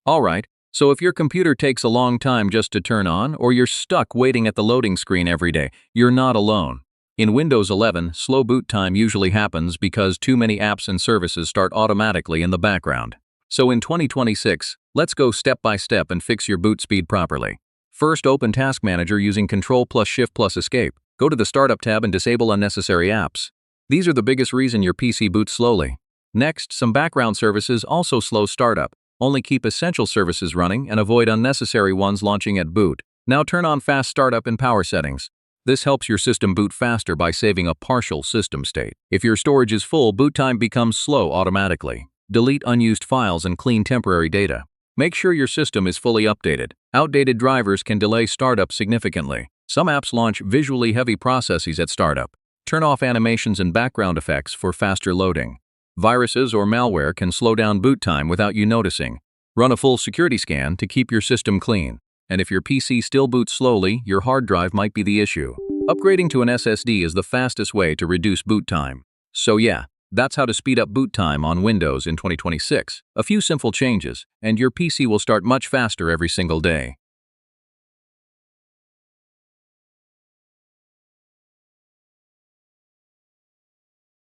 Alright, so if your computer takes a long time just to turn on, or you're stuck waiting at the loading screen every day, you're not alone. In Windows 11, slow boot time usually happens because too many apps and services start automatically in the background. So in 2026, let's go step by step and fix your boot speed properly. First, open Task Manager using Ctrl plus Shift plus Escape. Go to the Startup tab and disable unnecessary apps. These are the biggest reason your PC boots slowly. Next, some background services also slow startup. Only keep essential services running and avoid unnecessary ones launching at boot. Now turn on Fast Startup in Power Settings. This helps your system boot faster by saving a partial system state. If your storage is full, boot time becomes slow automatically. Delete unused files and clean temporary data. Make sure your system is fully updated. Outdated drivers can delay startup significantly. Some apps launch visually heavy processes at startup. Turn off animations and background effects for faster loading. Viruses or malware can slow down boot time without you noticing. Run a full security scan to keep your system clean. And if your PC still boots slowly, your hard drive might be the issue. Upgrading to an SSD is the fastest way to reduce boot time. So yeah, that's how to speed up boot time on Windows in 2026. A few simple changes, and your PC will start much faster every single day.